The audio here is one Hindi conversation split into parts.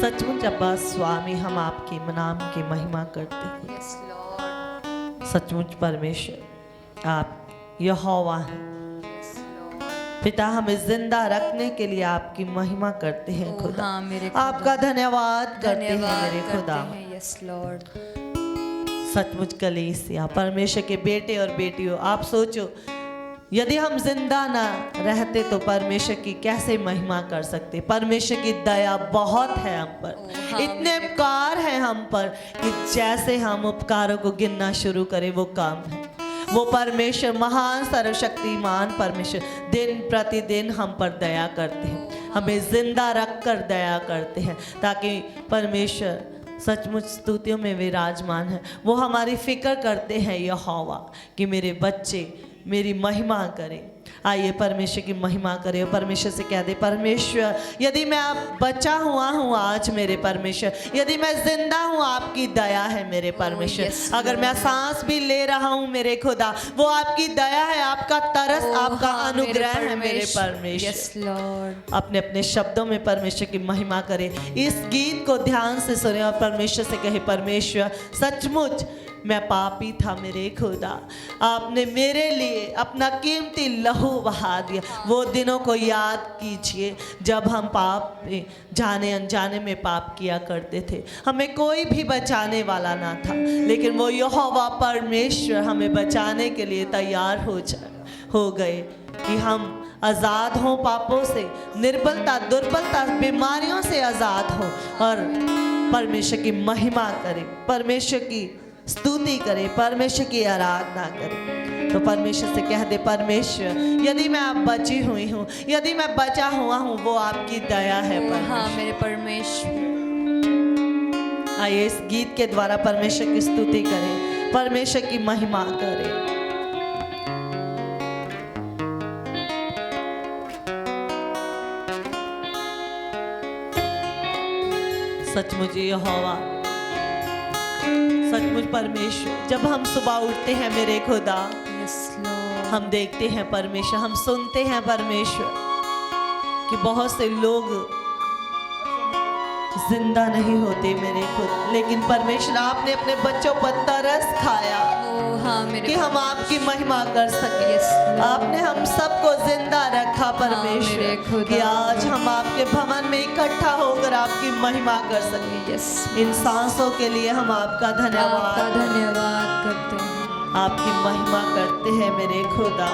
सचमुच अब्बा स्वामी हम आपके नाम की महिमा करते हैं। Yes, Lord. सचमुच परमेश्वर आप यहोवा हैं। Yes, Lord. पिता हमें जिंदा रखने के लिए आपकी महिमा करते हैं ओ, खुदा। हाँ, मेरे खुदा। आपका धन्यवाद करते हैं धन्यवाद मेरे करते खुदा। हैं। Yes, Lord. सचमुच कलीसिया परमेश्वर के बेटे और बेटियों, आप सोचो यदि हम जिंदा ना रहते तो परमेश्वर की कैसे महिमा कर सकते। परमेश्वर की दया बहुत है हम पर, हाँ, इतने उपकार हैं हम पर कि जैसे हम उपकारों को गिनना शुरू करें वो कम है। वो परमेश्वर महान सर्वशक्तिमान परमेश्वर दिन प्रतिदिन हम पर दया करते हैं, हमें जिंदा रख कर दया करते हैं ताकि परमेश्वर सचमुच स्तुतियों में विराजमान है। वो हमारी फिक्र करते हैं यहोवा कि मेरे बच्चे मेरी महिमा करें। आइए परमेश्वर की महिमा करें और परमेश्वर से कह दे, परमेश्वर यदि मैं आप बचा हुआ हूँ आज मेरे परमेश्वर, यदि मैं जिंदा हूँ आपकी दया है मेरे परमेश्वर। yes, अगर मैं सांस भी ले रहा हूँ मेरे खुदा वो आपकी दया है, आपका तरस, आपका हाँ, अनुग्रह है मेरे परमेश्वर। Yes, Lord. अपने अपने शब्दों में परमेश्वर की महिमा करें। इस गीत को ध्यान से सुने और परमेश्वर से कहे, परमेश्वर सचमुच मैं पापी था मेरे खुदा, आपने मेरे लिए अपना कीमती लहू बहा दिया। वो दिनों को याद कीजिए जब हम पाप में जाने अनजाने में पाप किया करते थे, हमें कोई भी बचाने वाला ना था, लेकिन वो यहोवा परमेश्वर हमें बचाने के लिए तैयार हो गए कि हम आज़ाद हों पापों से, निर्बलता दुर्बलता बीमारियों से आज़ाद हों और परमेश्वर की महिमा करें, परमेश्वर की स्तुति करें, परमेश्वर की आराधना करें। तो परमेश्वर से कह दे, परमेश्वर यदि मैं आप बची हुई हूँ, यदि मैं बचा हुआ हूँ वो आपकी दया है हाँ, मेरे परमेश्वर। आइए इस गीत के द्वारा परमेश्वर की स्तुति करें, परमेश्वर की महिमा करें। सचमुच यहोवा, सचमुच परमेश्वर जब हम सुबह उठते हैं मेरे खुदा, Yes, Lord. हम देखते हैं परमेश्वर, हम सुनते हैं परमेश्वर कि बहुत से लोग जिंदा नहीं होते मेरे खुद, लेकिन परमेश्वर आपने अपने बच्चों पर तरस खाया ओ, हाँ, मेरे कि हम आपकी महिमा कर सके। Yes, Lord. आपने हम सबको जिंदा रखा मेरे परमेश्वर खुदा। कि आज हम आपके भवन में इकट्ठा होकर आपकी महिमा कर सके। Yes. इन सांसों के लिए हम आपका आपका धन्यवाद, धन्यवाद करते हैं। आपकी महिमा करते हैं मेरे खुदा।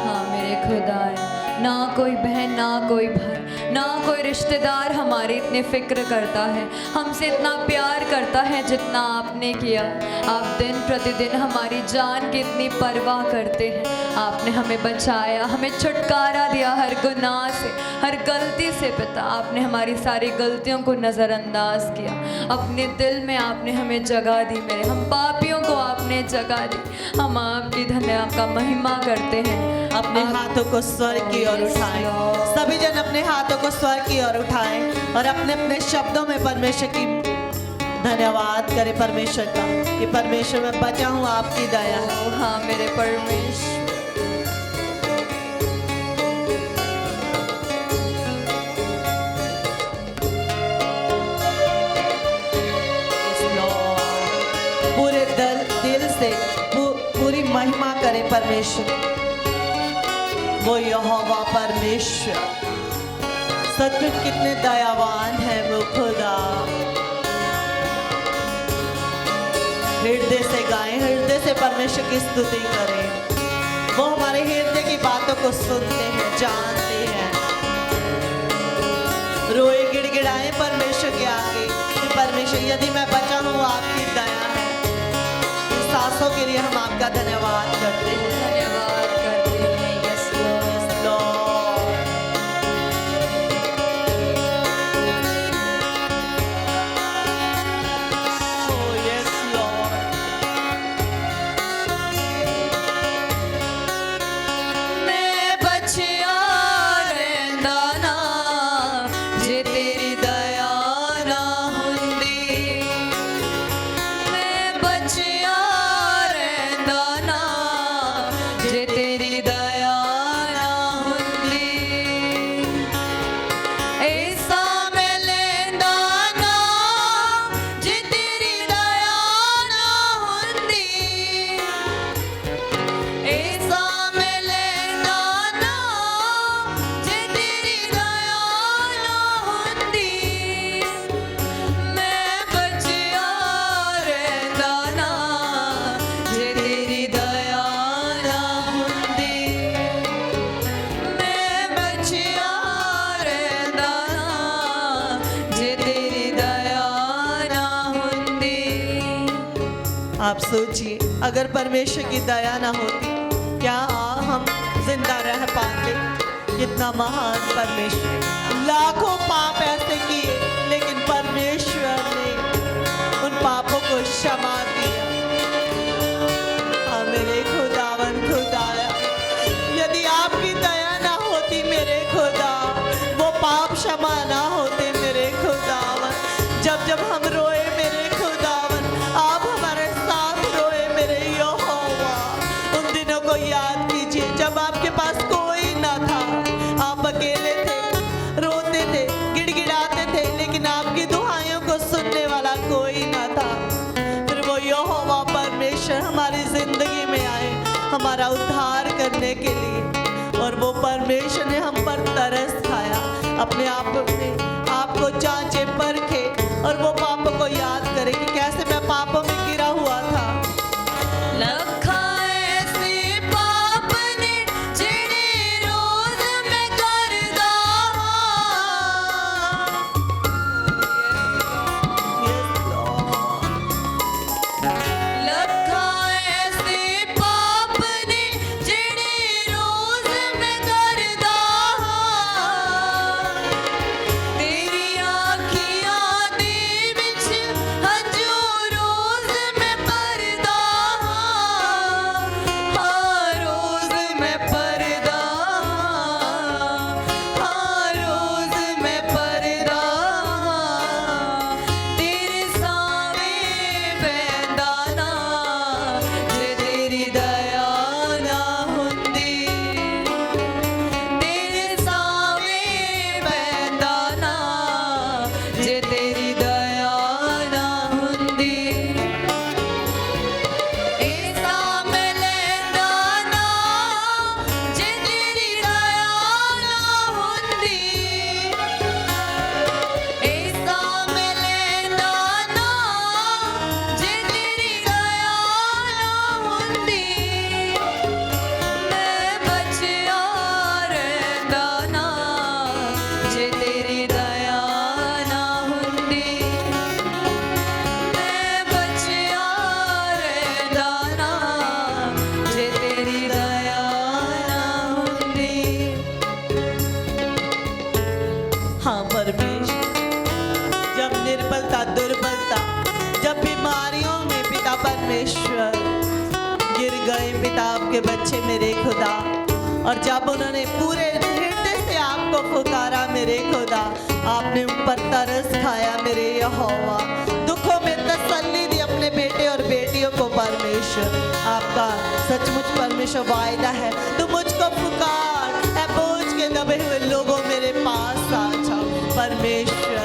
हाँ, मेरे खुदा है। ना कोई बहन, ना कोई भाई, ना कोई रिश्तेदार हमारी इतनी फिक्र करता है, हमसे इतना प्यार करता है जितना आपने किया। आप दिन प्रतिदिन हमारी जान की इतनी परवाह करते हैं। आपने हमें बचाया, हमें छुटकारा दिया हर गुनाह से, हर गलती से। पिता, आपने हमारी सारी गलतियों को नज़रअंदाज किया, अपने दिल में आपने हमें जगह दी। मेरे हम पापियों को आपने जगह दी। हम आपकी आपका महिमा करते हैं। अपने हाथों को स्वर्ग की ओर उठाएं, सभी जन अपने हाथों को स्वर्ग की ओर उठाएं और अपने अपने शब्दों में परमेश्वर की धन्यवाद करें परमेश्वर का कि परमेश्वर मैं बचा हूँ आपकी दया है। ओ, हाँ, मेरे परमेश्वर। पूरे दिल से पूरी महिमा करें परमेश्वर, वो यहोवा परमेश्वर सचमुच कितने दयावान है वो खुदा। हृदय से गाएं, हृदय से परमेश्वर की स्तुति करें। वो हमारे हृदय की बातों को सुनते हैं, जानते हैं। रोए गिड़गिड़ाएं परमेश्वर के आगे कि परमेश्वर यदि मैं बचा हूँ आपकी दया है। इन सांसों के लिए हम आपका धन्यवाद करते हैं। धन्यवाद करते हैं। Yes, Lord. Oh, yes, Lord. मैं बचिया रहंदा ना जे तेरी दया ना हुंदी। मैं बचिया रहंदा ना जे आप सोचिए, अगर परमेश्वर की दया ना होती क्या हम जिंदा रह पाते। कितना महान परमेश्वर, लाखों पाप ऐसे किए लेकिन परमेश्वर ने उन पापों को क्षमा किया। हाँ मेरे खुदावन खुदाया, यदि आपकी दया ना होती मेरे खुदा, वो पाप क्षमा ना होते मेरे खुदावन। जब जब हम रोए मेरे खुदावन, आप हमारे साथ रोए मेरे यहोवा। उन दिनों को याद कीजिए जब आपके पास कोई ना था, आप अकेले थे, रोते थे, गिड़गिड़ाते थे, लेकिन आपकी दुआओं को सुनने वाला कोई ना था। फिर वो यहोवा परमेश्वर हमारी जिंदगी में आए हमारा उद्धार करने के लिए, और वो परमेश्वर ने हम पर तरस खाया, अपने आप को जांचे परखे और वो पापों को याद करे कि कैसे मैं पापों में गिरा हुआ था। लखा ऐसे पाप ने जिहड़े रोज मैं करदा Yes, Lord. लखा ऐसे पाप ने जिहड़े रोज मैं करदा तेरी आखियां दे विच हंझू रोज मैं भरदा हाँ रोज मैं भरदा हाँ रोज मैं भरदा तेरे सावे बैंदा ना जे तेरी दया ना हुंदी तेरे सावे बैंदा ना जे तेरी दया ना हुंदी ऐसा मैं लैंदा ना जे तेरी दया ना हुंदी ऐसा मैं लैंदा ना जे तेरी दया ना हुंदी मैं बचिया रहिंदा ना जे तेरी दया ना हुंदी मैं बचिया रहिंदा ना जे तेरी दया ना हुंदी हाँ परमेश्वर, जब निर्बलता दुर्बलता, जब बीमारियों में पिता परमेश्वर गिर गए पिता आपके बच्चे मेरे खुदा, और जब उन्होंने पूरे हृदय से आपको पुकारा मेरे खुदा, आपने उन पर तरस खाया मेरे यहोवा। दुखों में तसल्ली दी अपने बेटे और बेटियों को परमेश्वर। आपका सचमुच परमेश्वर वायदा है, तू मुझको पुकार, ऐ बोझ के दबे हुए लोगों मेरे पास आ जाओ। परमेश्वर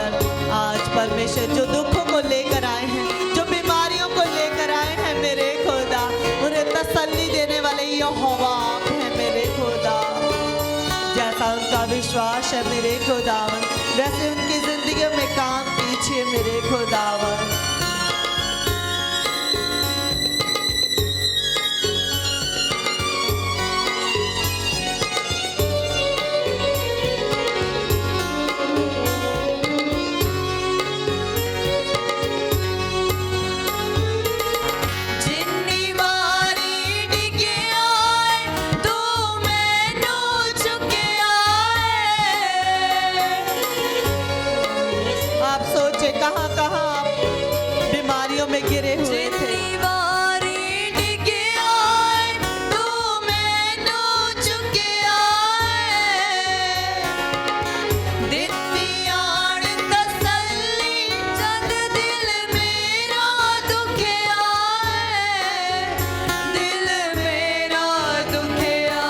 आज परमेश्वर जो दुखों को लेकर आए हैं, जो बीमारियों को लेकर आए हैं मेरे खुदा, उन्हें तसल्ली देने वाले यहोवा आप हैं मेरे खुदा। जैसा उनका विश्वास है मेरे खुदावन, वैसे उनकी जिंदगियों में काम कीजिए मेरे खुदावन। जिन्नी वारी डिग्गिया तू मैनू चुकिया आप सोचे कहाँ कहाँ आप बीमारियों में गिरे हुए थे। जिन्नी वारी डिग्गिया तू मैनू चुकिया दित्ती आण तसल्ली जद दिल मेरा दुखिया दिल मेरा दुखिया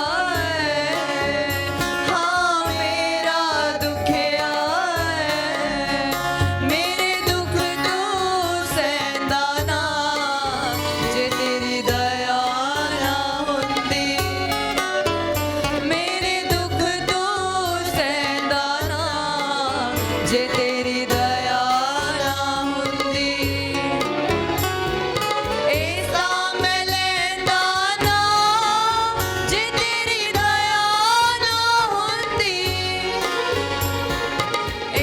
हाँ मेरा दुखिया मेरे दुख तू सहंदा ना जे तेरी दया ना हुंदी मेरे दुख तू सहंदा ना जे तेरी दया ना हुंदी ऐसा मैं लैंदा ना जे तेरी दया ना हुंदी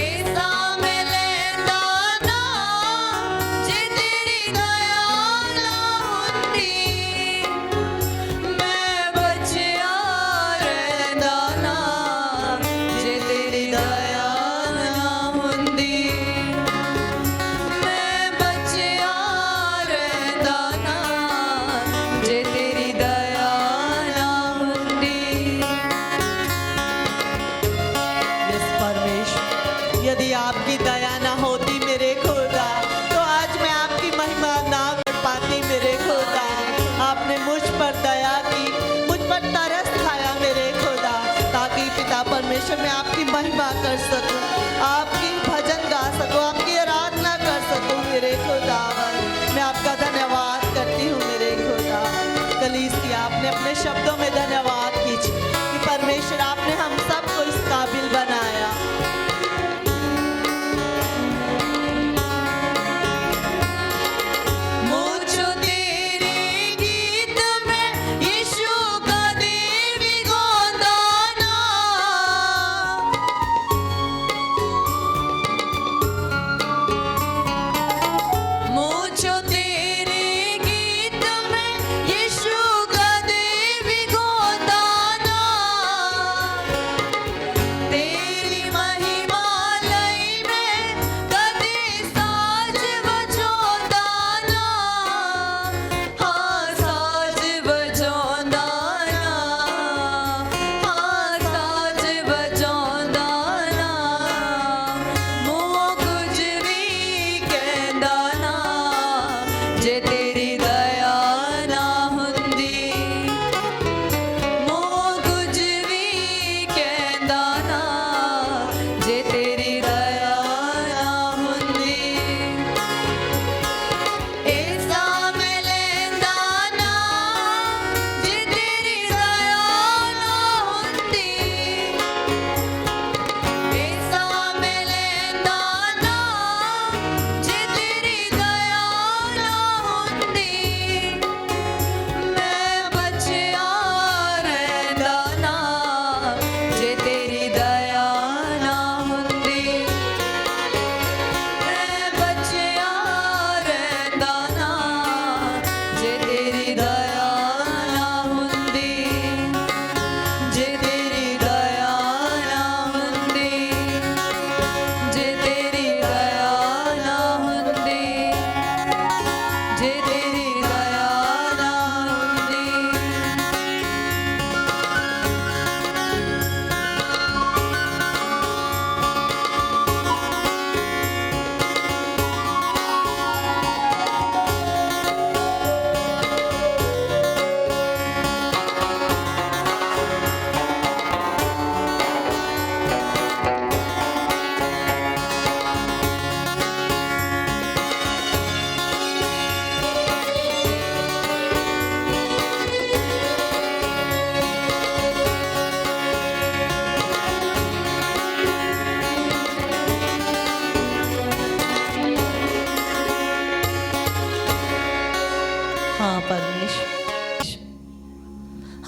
ऐसा मैं लैंदा ना जे तेरी दया ना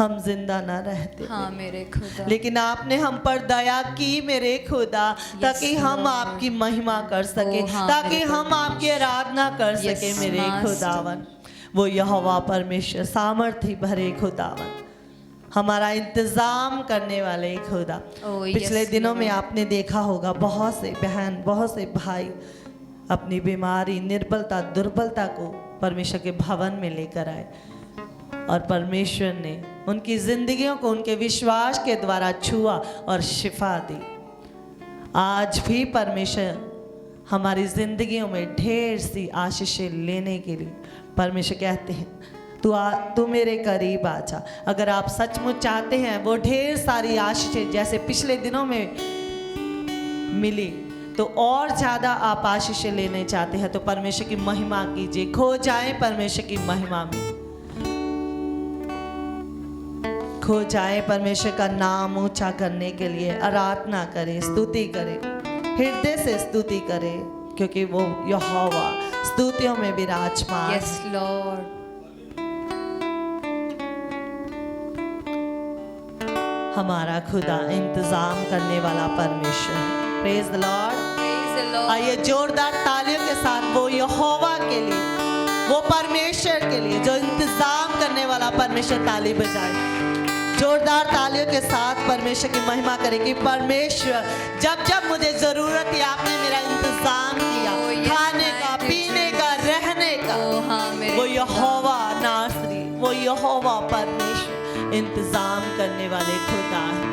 हम जिंदा ना रहते। हाँ मेरे खुदा, लेकिन आपने हम पर दया की मेरे खुदा, ताकि हम Lord. आपकी महिमा कर सके, Oh, हाँ, ताकि मेरे हम आपकी आराधना कर Yes, सके मेरे Master. खुदावन। वो यहोवा परमेश्वर सामर्थ्य भरे खुदावन, हमारा इंतजाम करने वाले खुदा। Oh, yes, पिछले दिनों में Lord. आपने देखा होगा बहुत से बहन, बहुत से भाई अपनी बीमारी, निर्बलता, दुर्बलता को परमेश्वर के भवन में लेकर आए और परमेश्वर ने उनकी जिंदगियों को उनके विश्वास के द्वारा छुआ और शिफा दी। आज भी परमेश्वर हमारी जिंदगियों में ढेर सी आशीषें लेने के लिए परमेश्वर कहते हैं तू मेरे करीब आ जा। अगर आप सचमुच चाहते हैं वो ढेर सारी आशीषें जैसे पिछले दिनों में मिली, तो और ज़्यादा आप आशीषें लेने चाहते हैं तो परमेश्वर की महिमा कीजिए, खो जाएं परमेश्वर की महिमा में, खो जाए परमेश्वर का नाम ऊंचा करने के लिए आराधना करें, स्तुति करें, हृदय से स्तुति करें, क्योंकि वो यहोवा स्तुतियों में विराजमान। Yes Lord. हमारा खुदा इंतजाम करने वाला परमेश्वर है। Praise the Lord. Praise the Lord. आइए जोरदार तालियों के साथ वो यहोवा के लिए, वो परमेश्वर के लिए जो इंतजाम करने वाला परमेश्वर ताली बजाए। जोरदार तालियों के साथ परमेश्वर की महिमा करें कि परमेश्वर जब जब मुझे जरूरत है आपने मेरा इंतजाम किया, खाने का, पीने का, रहने का। वो यहोवा नासरी, वो यहोवा परमेश्वर इंतजाम करने वाले खुदा है।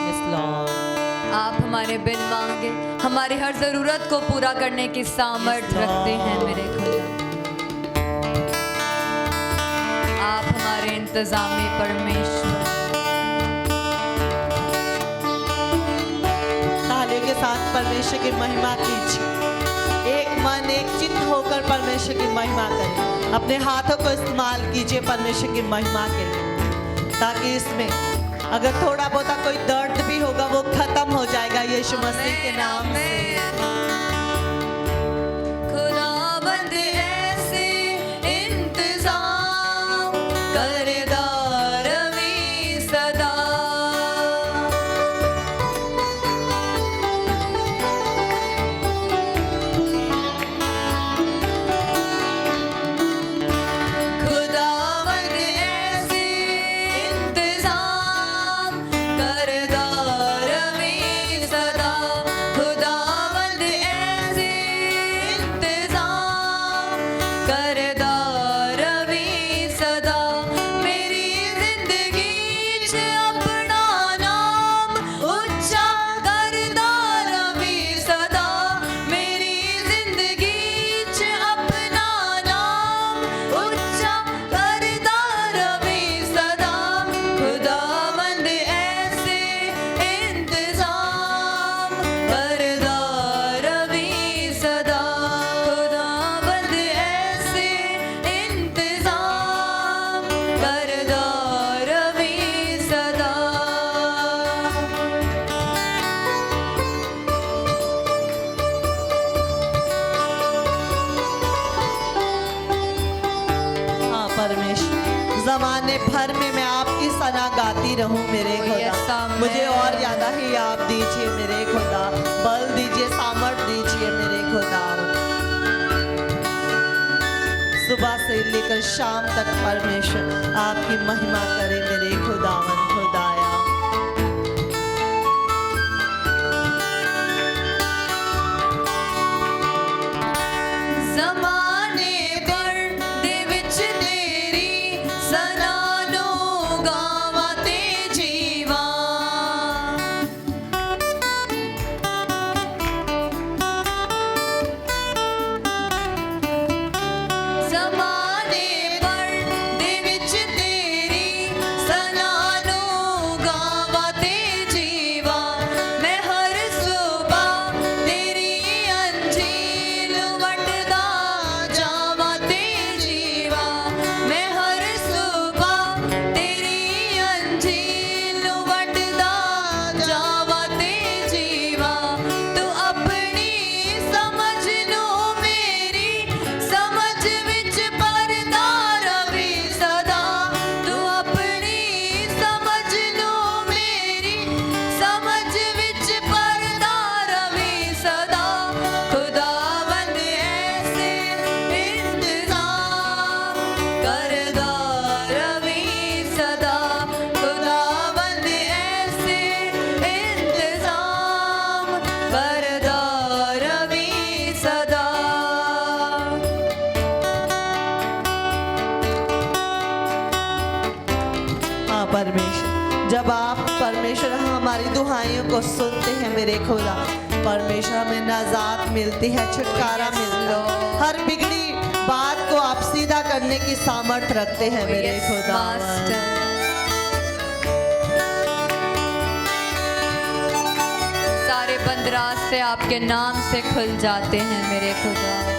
Yes, Lord. आप हमारे बिन मांगे हमारी हर जरूरत को पूरा करने की सामर्थ्य रखते हैं मेरे खुदा। आप हमारे इंतजामी परमेश्वर। तालियों के साथ परमेश्वर की महिमा कीजिए। एक मन एक चित्त होकर परमेश्वर की महिमा करें। अपने हाथों को इस्तेमाल कीजिए परमेश्वर की महिमा के लिए, ताकि इसमें अगर थोड़ा बहुत कोई दर्द भी होगा वो खत्म हो जाएगा यीशु मसीह के नाम से। खुदाबंद ऐसे इंतजाम करेगा रवि सदा। खुदाबंद ऐसे इंतजाम करेगा रवि सदा। खुदाबंद ऐसे इंतजाम करेगा रवि सदा। मेरी जिंदगी च अपना नाम उच्चा करदा रवि सदा। मेरी जिंदगी च अपना नाम उच्चा करदा रवि सदा। खुदाबंद ऐसे इंतजाम करदा रवि सदा। खुदाबंद ऐसे इंतजाम करदा रवि सदा। हाँ परमेश्वर, जमाने भर में मैं आपकी सना गाती रहूं मेरे Oh, खुदा। yes, amen. मुझे और ज्यादा ही आप दीजिए मेरे खुदा, बल दीजिए, सामर्थ दीजिए मेरे खुदा। सुबह से लेकर शाम तक परमेश्वर आपकी महिमा करे मेरे खुदावन खुदाया। ज़माने भर दे विच तेरी सनानो गावां ते जीवां। ज़माने भर दे विच तेरी सनानो परमेश्वर, जब आप परमेश्वर हमारी दुहाइयों को सुनते हैं मेरे खुदा, परमेश्वर हमें नाजात मिलती है, छुटकारा मिलता है। हर बिगड़ी बात को आप सीधा करने की सामर्थ रखते हैं मेरे खुदा। सारे बंद रास्ते आपके नाम से खुल जाते हैं मेरे खुदा।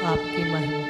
आपकी महिमा।